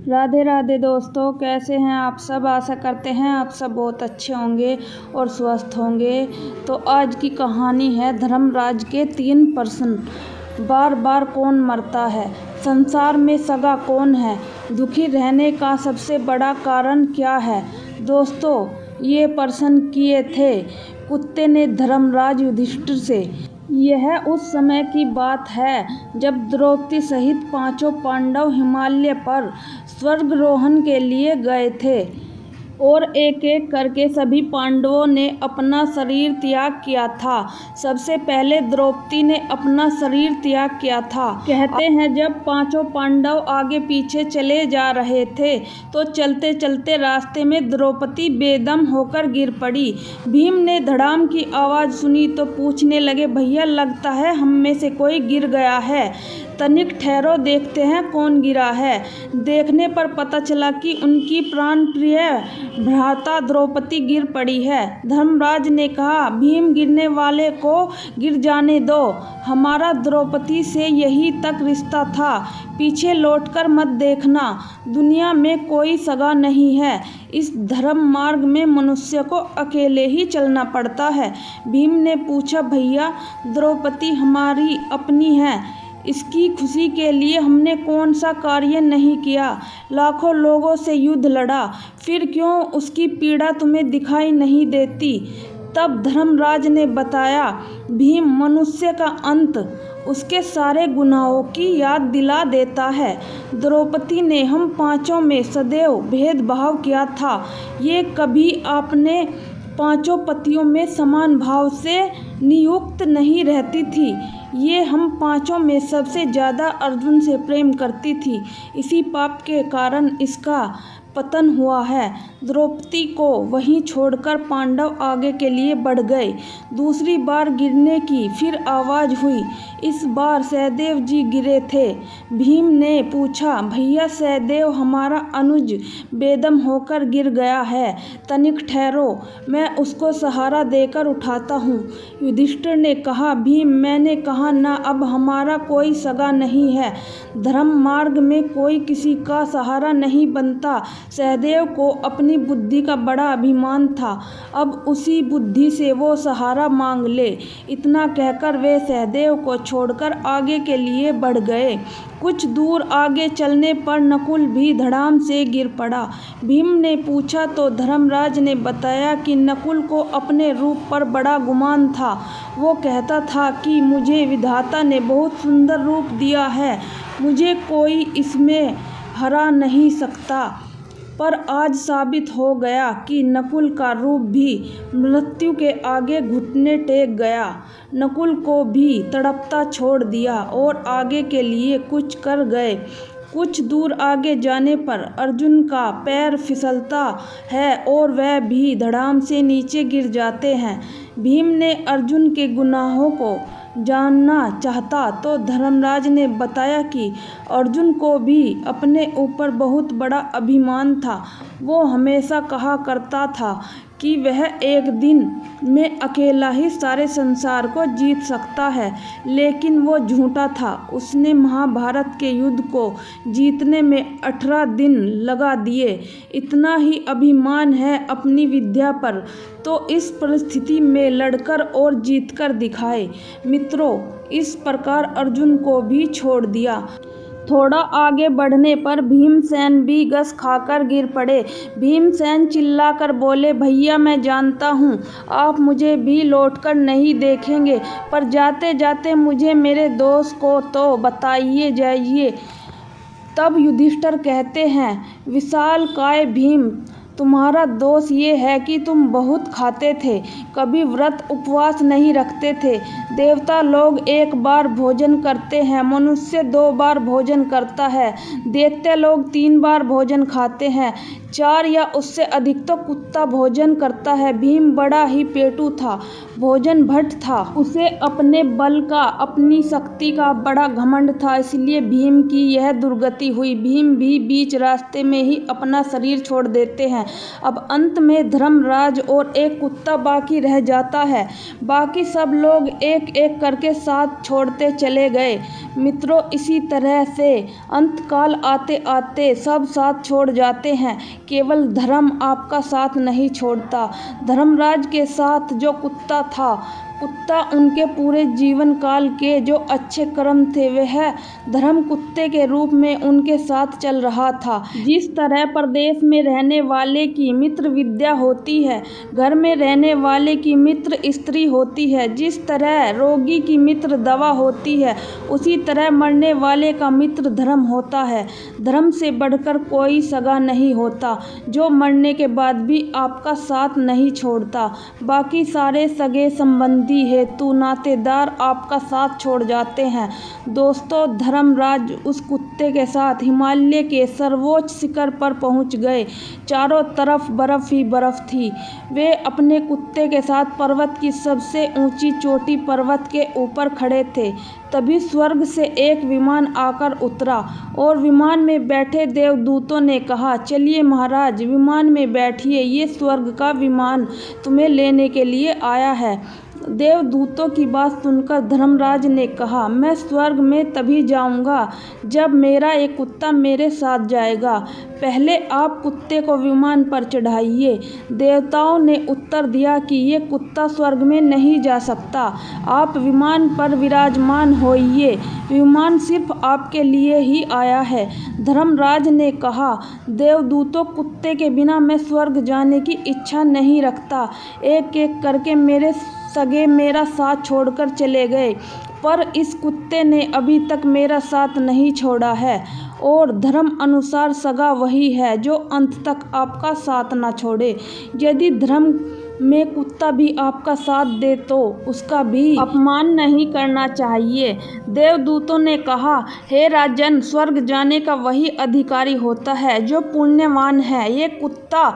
राधे राधे दोस्तों, कैसे हैं आप सब। आशा करते हैं आप सब बहुत अच्छे होंगे और स्वस्थ होंगे। तो आज की कहानी है धर्मराज के 3 प्रश्न। बार बार कौन मरता है, संसार में सगा कौन है, दुखी रहने का सबसे बड़ा कारण क्या है। दोस्तों, ये प्रश्न किए थे कुत्ते ने धर्मराज युधिष्ठिर से। यह उस समय की बात है जब द्रौपदी सहित 5 पांडव हिमालय पर स्वर्गारोहण के लिए गए थे और एक एक करके सभी पांडवों ने अपना शरीर त्याग किया था। सबसे पहले द्रौपदी ने अपना शरीर त्याग किया था। कहते हैं जब 5 पांडव आगे पीछे चले जा रहे थे तो चलते चलते रास्ते में द्रौपदी बेदम होकर गिर पड़ी। भीम ने धड़ाम की आवाज़ सुनी तो पूछने लगे, भैया लगता है हम में से कोई गिर गया है, तनिक ठहरो देखते हैं कौन गिरा है। देखने पर पता चला कि उनकी प्राण प्रिय भ्राता द्रौपदी गिर पड़ी है। धर्मराज ने कहा, भीम गिरने वाले को गिर जाने दो, हमारा द्रौपदी से यही तक रिश्ता था, पीछे लौटकर मत देखना, दुनिया में कोई सगा नहीं है, इस धर्म मार्ग में मनुष्य को अकेले ही चलना पड़ता है। भीम ने पूछा, भैया द्रौपदी हमारी अपनी है, इसकी खुशी के लिए हमने कौन सा कार्य नहीं किया, लाखों लोगों से युद्ध लड़ा, फिर क्यों उसकी पीड़ा तुम्हें दिखाई नहीं देती। तब धर्मराज ने बताया, भीम मनुष्य का अंत उसके सारे गुनाहों की याद दिला देता है। द्रौपदी ने हम 5 में सदैव भेदभाव किया था, ये कभी आपने 5 पतियों में समान भाव से नियुक्त नहीं रहती थी। ये हम 5 में सबसे ज़्यादा अर्जुन से प्रेम करती थी, इसी पाप के कारण इसका पतन हुआ है। द्रौपदी को वहीं छोड़कर पांडव आगे के लिए बढ़ गए। दूसरी बार गिरने की फिर आवाज़ हुई। इस बार सहदेव जी गिरे थे। भीम ने पूछा, भैया सहदेव हमारा अनुज बेदम होकर गिर गया है, तनिक ठहरो, मैं उसको सहारा देकर उठाता हूँ। युधिष्ठिर ने कहा, भीम मैंने कहा ना, अब हमारा कोई सगा नहीं है, धर्म मार्ग में कोई किसी का सहारा नहीं बनता। सहदेव को अपनी बुद्धि का बड़ा अभिमान था, अब उसी बुद्धि से वो सहारा मांग ले। इतना कहकर वे सहदेव को छोड़कर आगे के लिए बढ़ गए। कुछ दूर आगे चलने पर नकुल भी धड़ाम से गिर पड़ा। भीम ने पूछा तो धर्मराज ने बताया कि नकुल को अपने रूप पर बड़ा गुमान था। वो कहता था कि मुझे विधाता ने बहुत सुंदर रूप दिया है, मुझे कोई इसमें हरा नहीं सकता। पर आज साबित हो गया कि नकुल का रूप भी मृत्यु के आगे घुटने टेक गया। नकुल को भी तड़पता छोड़ दिया और आगे के लिए कुछ कर गए। कुछ दूर आगे जाने पर अर्जुन का पैर फिसलता है और वह भी धड़ाम से नीचे गिर जाते हैं। भीम ने अर्जुन के गुनाहों को जानना चाहता तो धर्मराज ने बताया कि अर्जुन को भी अपने ऊपर बहुत बड़ा अभिमान था। वो हमेशा कहा करता था कि वह एक दिन में अकेला ही सारे संसार को जीत सकता है, लेकिन वो झूठा था। उसने महाभारत के युद्ध को जीतने में 18 दिन लगा दिए। इतना ही अभिमान है अपनी विद्या पर, तो इस परिस्थिति में लड़कर और जीतकर दिखाए। मित्रों, इस प्रकार अर्जुन को भी छोड़ दिया। थोड़ा आगे बढ़ने पर भीमसेन भी घस खाकर गिर पड़े। भीमसेन चिल्लाकर बोले, भैया मैं जानता हूँ आप मुझे भी लौटकर नहीं देखेंगे, पर जाते जाते मुझे मेरे दोस्त को तो बताइए जाइए। तब युधिष्ठिर कहते हैं, विशालकाय भीम, तुम्हारा दोष ये है कि तुम बहुत खाते थे, कभी व्रत उपवास नहीं रखते थे। देवता लोग 1 बार भोजन करते हैं, मनुष्य 2 बार भोजन करता है, दैत्य लोग 3 बार भोजन खाते हैं, 4 या उससे अधिक तो कुत्ता भोजन करता है। भीम बड़ा ही पेटू था, भोजन भट्ट था, उसे अपने बल का, अपनी शक्ति का बड़ा घमंड था, इसलिए भीम की यह दुर्गति हुई। भीम भी बीच रास्ते में ही अपना शरीर छोड़ देते हैं। हैं। अब अंत में धर्मराज और एक कुत्ता बाकी रह जाता है। बाकी सब लोग एक एक करके साथ छोड़ते चले गए। मित्रों, इसी तरह से अंतकाल आते आते सब साथ छोड़ जाते हैं, केवल धर्म आपका साथ नहीं छोड़ता। धर्मराज के साथ जो कुत्ता था, कुत्ता उनके पूरे जीवन काल के जो अच्छे कर्म थे वह धर्म कुत्ते के रूप में उनके साथ चल रहा था। जिस तरह परदेश में रहने वाले की मित्र विद्या होती है, घर में रहने वाले की मित्र स्त्री होती है, जिस तरह रोगी की मित्र दवा होती है, उसी तरह मरने वाले का मित्र धर्म होता है। धर्म से बढ़कर कोई सगा नहीं होता जो मरने के बाद भी आपका साथ नहीं छोड़ता। बाकी सारे सगे संबंधी हेतु नातेदार आपका साथ छोड़ जाते हैं। दोस्तों, धर्मराज उस कुत्ते के साथ हिमालय के सर्वोच्च शिखर पर पहुंच गए। चारों तरफ बर्फ ही बर्फ थी। वे अपने कुत्ते के साथ पर्वत की सबसे ऊंची चोटी पर्वत के ऊपर खड़े थे। तभी स्वर्ग से एक विमान आकर उतरा और विमान में बैठे देवदूतों ने कहा, चलिए महाराज, विमान में बैठिए, ये स्वर्ग का विमान तुम्हें लेने के लिए आया है। देवदूतों की बात सुनकर धर्मराज ने कहा, मैं स्वर्ग में तभी जाऊंगा जब मेरा एक कुत्ता मेरे साथ जाएगा। पहले आप कुत्ते को विमान पर चढ़ाइए। देवताओं ने उत्तर दिया कि ये कुत्ता स्वर्ग में नहीं जा सकता, आप विमान पर विराजमान होइए, विमान सिर्फ आपके लिए ही आया है। धर्मराज ने कहा, देवदूतों, कुत्ते के बिना मैं स्वर्ग जाने की इच्छा नहीं रखता। एक एक करके मेरे सगे मेरा साथ छोड़कर चले गए, पर इस कुत्ते ने अभी तक मेरा साथ नहीं छोड़ा है। और धर्म अनुसार सगा वही है जो अंत तक आपका साथ ना छोड़े। यदि धर्म में कुत्ता भी आपका साथ दे तो उसका भी अपमान नहीं करना चाहिए। देवदूतों ने कहा, हे राजन, स्वर्ग जाने का वही अधिकारी होता है जो पुण्यवान है। ये कुत्ता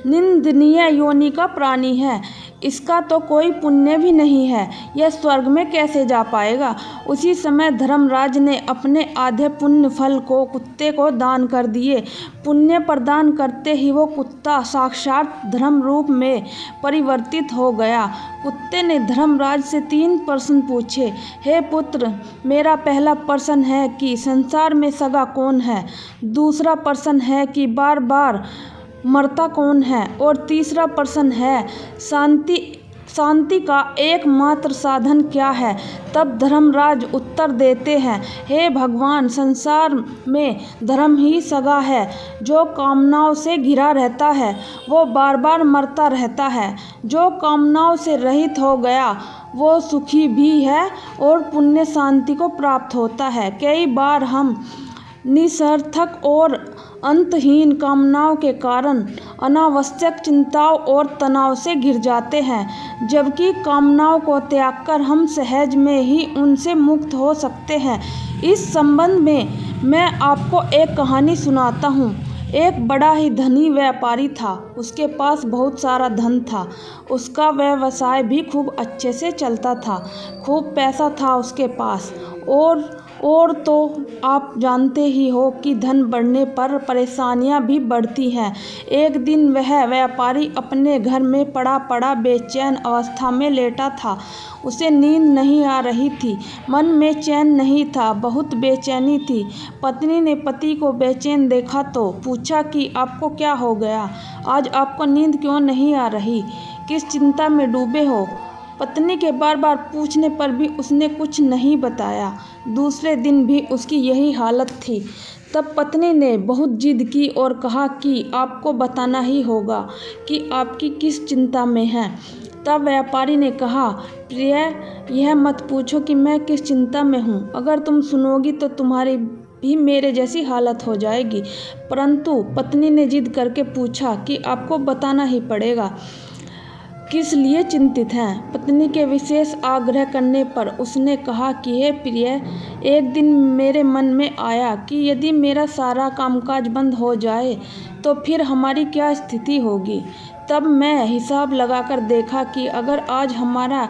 निंदनीय योनि का प्राणी है, इसका तो कोई पुण्य भी नहीं है, यह स्वर्ग में कैसे जा पाएगा। उसी समय धर्मराज ने अपने आधे पुण्य फल को कुत्ते को दान कर दिए। पुण्य प्रदान करते ही वो कुत्ता साक्षात धर्म रूप में परिवर्तित हो गया। कुत्ते ने धर्मराज से 3 प्रश्न पूछे। हे पुत्र, मेरा पहला प्रश्न है कि संसार में सगा कौन है, दूसरा प्रश्न है कि बार बार मरता कौन है, और तीसरा प्रश्न है शांति का एकमात्र साधन क्या है। तब धर्मराज उत्तर देते हैं, हे भगवान, संसार में धर्म ही सगा है। जो कामनाओं से घिरा रहता है वो बार बार मरता रहता है। जो कामनाओं से रहित हो गया वो सुखी भी है और पुण्य शांति को प्राप्त होता है। कई बार हम निरर्थक और अंतहीन कामनाओं के कारण अनावश्यक चिंताओं और तनाव से घिर जाते हैं, जबकि कामनाओं को त्याग कर हम सहज में ही उनसे मुक्त हो सकते हैं। इस संबंध में मैं आपको एक कहानी सुनाता हूँ। एक बड़ा ही धनी व्यापारी था। उसके पास बहुत सारा धन था। उसका व्यवसाय भी खूब अच्छे से चलता था। खूब पैसा था उसके पास। और तो आप जानते ही हो कि धन बढ़ने पर परेशानियां भी बढ़ती हैं। एक दिन वह व्यापारी अपने घर में पड़ा पड़ा बेचैन अवस्था में लेटा था। उसे नींद नहीं आ रही थी, मन में चैन नहीं था, बहुत बेचैनी थी। पत्नी ने पति को बेचैन देखा तो पूछा कि आपको क्या हो गया, आज आपको नींद क्यों नहीं आ रही, किस चिंता में डूबे हो। पत्नी के बार बार पूछने पर भी उसने कुछ नहीं बताया। दूसरे दिन भी उसकी यही हालत थी। तब पत्नी ने बहुत जिद की और कहा कि आपको बताना ही होगा कि आपकी किस चिंता में हैं। तब व्यापारी ने कहा, प्रिय, यह मत पूछो कि मैं किस चिंता में हूँ। अगर तुम सुनोगी तो तुम्हारी भी मेरे जैसी हालत हो जाएगी। परंतु पत्नी ने जिद करके पूछा कि आपको बताना ही पड़ेगा, किस लिए चिंतित हैं। पत्नी के विशेष आग्रह करने पर उसने कहा कि हे प्रिय, एक दिन मेरे मन में आया कि यदि मेरा सारा कामकाज बंद हो जाए तो फिर हमारी क्या स्थिति होगी। तब मैं हिसाब लगाकर देखा कि अगर आज हमारा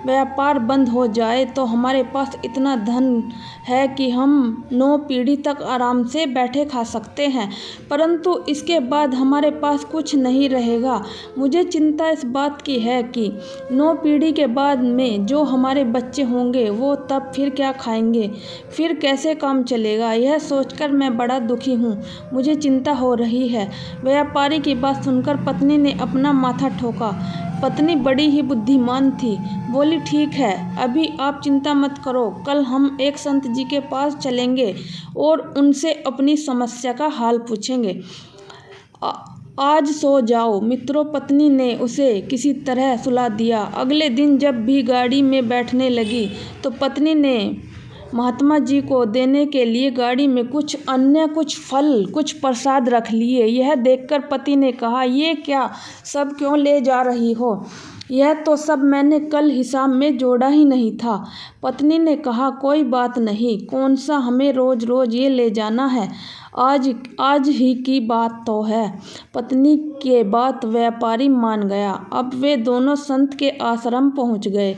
व्यापार बंद हो जाए तो हमारे पास इतना धन है कि हम 9 पीढ़ी तक आराम से बैठे खा सकते हैं, परंतु इसके बाद हमारे पास कुछ नहीं रहेगा। मुझे चिंता इस बात की है कि 9 पीढ़ी के बाद में जो हमारे बच्चे होंगे वो तब फिर क्या खाएंगे, फिर कैसे काम चलेगा। यह सोचकर मैं बड़ा दुखी हूँ, मुझे चिंता हो रही है। व्यापारी की बात सुनकर पत्नी ने अपना माथा ठोका। पत्नी बड़ी ही बुद्धिमान थी, बोली, ठीक है, अभी आप चिंता मत करो, कल हम एक संत जी के पास चलेंगे और उनसे अपनी समस्या का हाल पूछेंगे। आज सो जाओ मित्रों, पत्नी ने उसे किसी तरह सुला दिया। अगले दिन जब भी गाड़ी में बैठने लगी तो पत्नी ने महात्मा जी को देने के लिए गाड़ी में कुछ फल, कुछ प्रसाद रख लिए। यह देखकर पति ने कहा, ये क्या सब क्यों ले जा रही हो? यह तो सब मैंने कल हिसाब में जोड़ा ही नहीं था। पत्नी ने कहा, कोई बात नहीं, कौन सा हमें रोज रोज ये ले जाना है, आज ही की बात तो है। पत्नी के बात व्यापारी मान गया। अब वे दोनों संत के आश्रम पहुंच गए।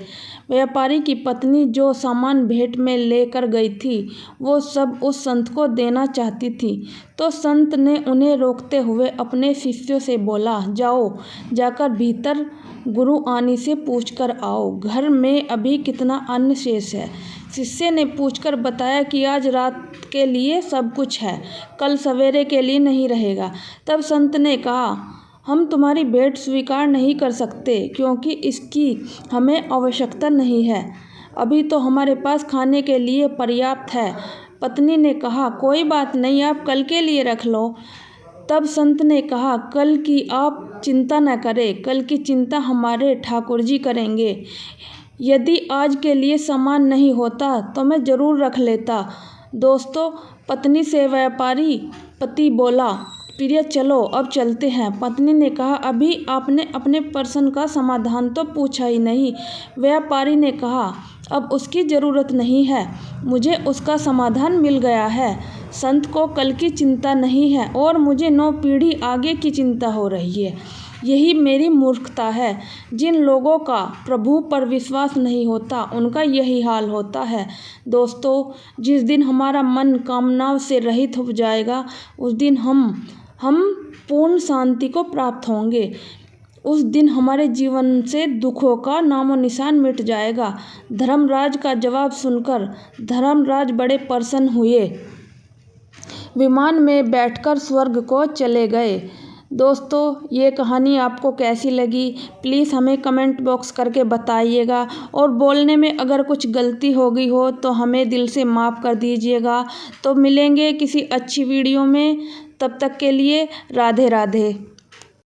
व्यापारी की पत्नी जो सामान भेंट में लेकर गई थी वो सब उस संत को देना चाहती थी, तो संत ने उन्हें रोकते हुए अपने शिष्यों से बोला, जाओ, जाकर भीतर गुरु आनी से पूछकर आओ, घर में अभी कितना अन्न शेष है। शिष्य ने पूछकर बताया कि आज रात के लिए सब कुछ है, कल सवेरे के लिए नहीं रहेगा। तब संत ने कहा, हम तुम्हारी भेंट स्वीकार नहीं कर सकते क्योंकि इसकी हमें आवश्यकता नहीं है, अभी तो हमारे पास खाने के लिए पर्याप्त है। पत्नी ने कहा, कोई बात नहीं, आप कल के लिए रख लो। तब संत ने कहा, कल की आप चिंता न करें, कल की चिंता हमारे ठाकुर जी करेंगे। यदि आज के लिए सामान नहीं होता तो मैं ज़रूर रख लेता। दोस्तों, पत्नी से व्यापारी पति बोला, प्रिय चलो अब चलते हैं। पत्नी ने कहा, अभी आपने अपने प्रश्न का समाधान तो पूछा ही नहीं। व्यापारी ने कहा, अब उसकी ज़रूरत नहीं है, मुझे उसका समाधान मिल गया है। संत को कल की चिंता नहीं है और मुझे 9 पीढ़ी आगे की चिंता हो रही है। यही मेरी मूर्खता है। जिन लोगों का प्रभु पर विश्वास नहीं होता उनका यही हाल होता है। दोस्तों, जिस दिन हमारा मन कामनाओं से रहित हो जाएगा उस दिन हम पूर्ण शांति को प्राप्त होंगे। उस दिन हमारे जीवन से दुखों का नामो निशान मिट जाएगा। धर्मराज का जवाब सुनकर धर्मराज बड़े प्रसन्न हुए, विमान में बैठकर स्वर्ग को चले गए। दोस्तों, ये कहानी आपको कैसी लगी प्लीज़ हमें कमेंट बॉक्स करके बताइएगा, और बोलने में अगर कुछ गलती हो गई हो तो हमें दिल से माफ़ कर दीजिएगा। तो मिलेंगे किसी अच्छी वीडियो में, तब तक के लिए राधे राधे।